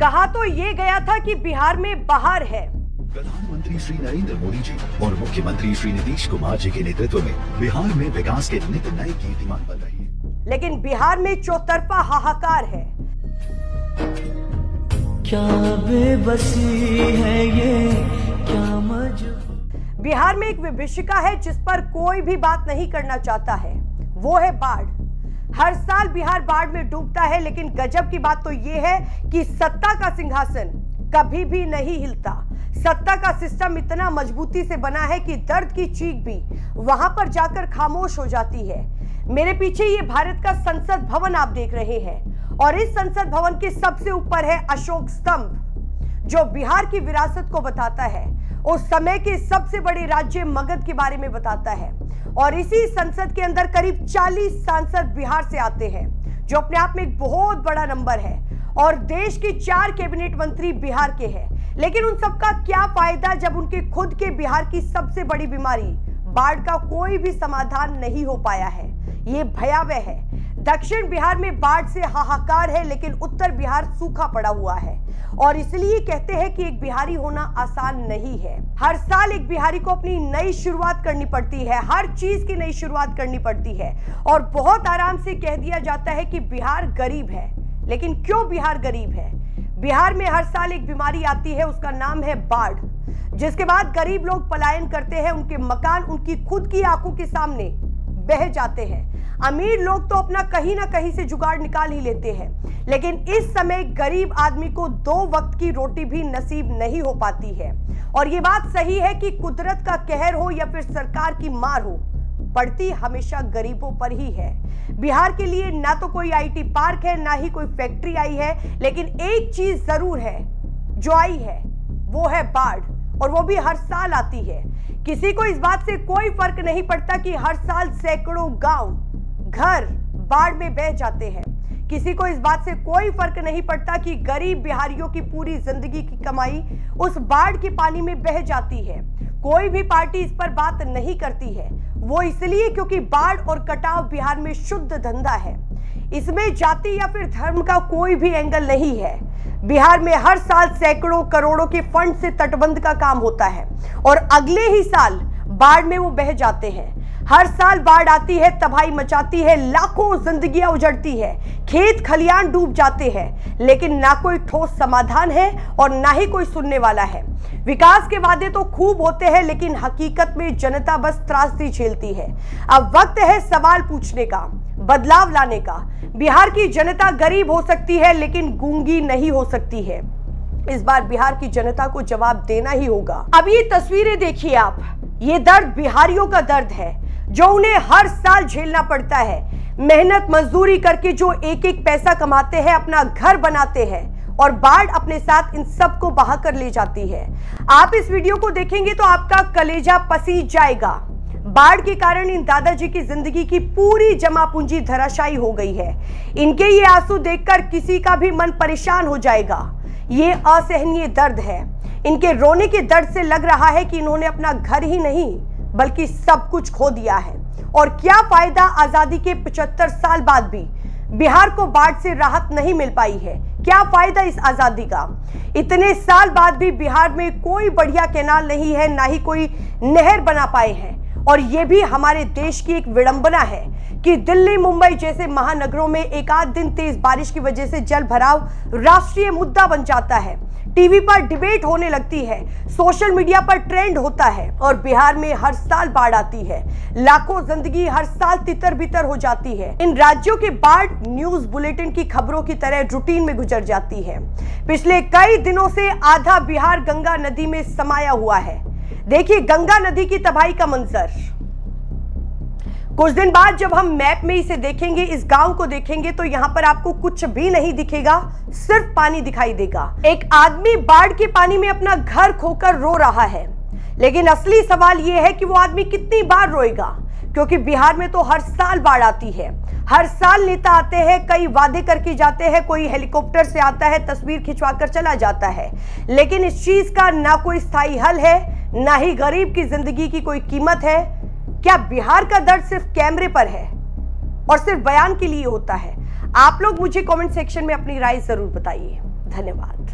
कहा तो ये गया था कि बिहार में बहार है। प्रधानमंत्री श्री नरेंद्र मोदी जी और मुख्यमंत्री श्री नीतीश कुमार जी के नेतृत्व में बिहार में विकास के नित नए कीर्तिमान बन रही है, लेकिन बिहार में चौतरफा हाहाकार है। क्या बेबसी है ये, क्या मजबूरी। बिहार में एक विभीषिका है जिस पर कोई भी बात नहीं करना चाहता है, वो है बाढ़। हर साल बिहार बाढ़ में डूबता है, लेकिन गजब की बात तो ये है कि सत्ता का सिंहासन कभी भी नहीं हिलता। सत्ता का सिस्टम इतना मजबूती से बना है कि दर्द की चीख भी वहां पर जाकर खामोश हो जाती है। मेरे पीछे ये भारत का संसद भवन आप देख रहे हैं, और इस संसद भवन के सबसे ऊपर है अशोक स्तंभ, जो बिहार की विरासत को बताता है, उस समय के सबसे बड़े राज्य मगध के बारे में बताता है। और इसी संसद के अंदर करीब 40 सांसद बिहार से आते हैं, जो अपने आप में एक बहुत बड़ा नंबर है। और देश के 4 कैबिनेट मंत्री बिहार के हैं। लेकिन उन सबका क्या फायदा जब उनके खुद के बिहार की सबसे बड़ी बीमारी बाढ़ का कोई भी समाधान नहीं हो पाया है। ये भयावह है। दक्षिण बिहार में बाढ़ से हाहाकार है, लेकिन उत्तर बिहार सूखा पड़ा हुआ है। और इसलिए कहते हैं कि एक बिहारी होना आसान नहीं है। हर साल एक बिहारी को अपनी नई शुरुआत करनी पड़ती है, हर चीज की नई शुरुआत करनी पड़ती है। और बहुत आराम से कह दिया जाता है कि बिहार गरीब है। लेकिन क्यों बिहार गरीब है? बिहार में हर साल एक बीमारी आती है, उसका नाम है बाढ़, जिसके बाद गरीब लोग पलायन करते हैं। उनके मकान उनकी खुद की आंखों के सामने बह जाते हैं। अमीर लोग तो अपना कहीं ना कहीं से जुगाड़ निकाल ही लेते हैं, लेकिन इस समय गरीब आदमी को 2 वक्त की रोटी भी नसीब नहीं हो पाती है। और ये बात सही है कि कुदरत का कहर हो या फिर सरकार की मार हो, पड़ती हमेशा गरीबों पर ही है। बिहार के लिए ना तो कोई आईटी पार्क है, ना ही कोई फैक्ट्री आई है, लेकिन एक चीज जरूर है जो आई है, वो है बाढ़। और वो भी हर साल आती है। किसी को इस बात से कोई फर्क नहीं पड़ता कि हर साल सैकड़ों गांव घर बाढ़ में बह जाते हैं। किसी को इस बात से कोई फर्क नहीं पड़ता कि गरीब बिहारियों की पूरी जिंदगी की कमाई उस बाढ़ के पानी में बह जाती है। कोई भी पार्टी इस पर बात नहीं करती है, वो इसलिए क्योंकि बाढ़ और कटाव बिहार में शुद्ध धंधा है। इसमें जाति या फिर धर्म का कोई भी एंगल नहीं है। बिहार में हर साल सैकड़ों करोड़ों के फंड से तटबंध का काम होता है, और अगले ही साल बाढ़ में वो बह जाते हैं। हर साल बाढ़ आती है, तबाही मचाती है, लाखों जिंदगियां उजड़ती है, खेत खलियान डूब जाते हैं, लेकिन ना कोई ठोस समाधान है और ना ही कोई सुनने वाला है। विकास के वादे तो खूब होते हैं, लेकिन हकीकत में जनता बस त्रासदी झेलती है। अब वक्त है सवाल पूछने का, बदलाव लाने का। बिहार की जनता गरीब हो सकती है, लेकिन गूंगी नहीं हो सकती है। इस बार बिहार की जनता को जवाब देना ही होगा। अब ये तस्वीरें देखिए आप, ये दर्द बिहारियों का दर्द है, जो उन्हें हर साल झेलना पड़ता है। मेहनत मजदूरी करके जो एक एक पैसा कमाते हैं, अपना घर बनाते हैं, और बाढ़ अपने साथ इन सबको बहाकर ले जाती है। आप इस वीडियो को देखेंगे तो आपका कलेजा पसीज जाएगा। बाढ़ के कारण इन दादाजी की जिंदगी की पूरी जमा पूंजी धराशायी हो गई है। इनके ये आंसू देखकर किसी का भी मन परेशान हो जाएगा। ये असहनीय दर्द है। इनके रोने के दर्द से लग रहा है कि इन्होंने अपना घर ही नहीं बल्कि सब कुछ खो दिया है। और क्या फायदा, आजादी के 75 साल बाद भी बिहार को बाढ़ से राहत नहीं मिल पाई है। क्या फायदा इस आजादी का? इतने साल बाद भी बिहार में कोई बढ़िया कैनाल नहीं है, ना ही कोई नहर बना पाए हैं। और ये भी हमारे देश की एक विडंबना है कि दिल्ली मुंबई जैसे महानगरों में एक आध दिन तेज बारिश की वजह से जल भराव राष्ट्रीय मुद्दा बन जाता है, टीवी पर डिबेट होने लगती है, सोशल मीडिया पर ट्रेंड होता है। और बिहार में हर साल बाढ़ आती है, लाखों जिंदगी हर साल तितर बितर हो जाती है। इन राज्यों के बाढ़ न्यूज बुलेटिन की खबरों की तरह रूटीन में गुजर जाती है। पिछले कई दिनों से आधा बिहार गंगा नदी में समाया हुआ है। देखिए गंगा नदी की तबाही का मंजर। कुछ दिन बाद जब हम मैप में इसे देखेंगे, इस गांव को देखेंगे, तो यहां पर आपको कुछ भी नहीं दिखेगा, सिर्फ पानी दिखाई देगा। एक आदमी बाढ़ के पानी में अपना घर खोकर रो रहा है। लेकिन असली सवाल यह है कि वो आदमी कितनी बार रोएगा, क्योंकि बिहार में तो हर साल बाढ़ आती है। हर साल नेता आते हैं, कई वादे करके जाते हैं, कोई हेलीकॉप्टर से आता है, तस्वीर खिंचवाकर चला जाता है, लेकिन इस चीज का ना कोई स्थायी हल है, ना ही गरीब की जिंदगी की कोई कीमत है। क्या बिहार का दर्द सिर्फ कैमरे पर है और सिर्फ बयान के लिए होता है? आप लोग मुझे कमेंट सेक्शन में अपनी राय जरूर बताइए। धन्यवाद।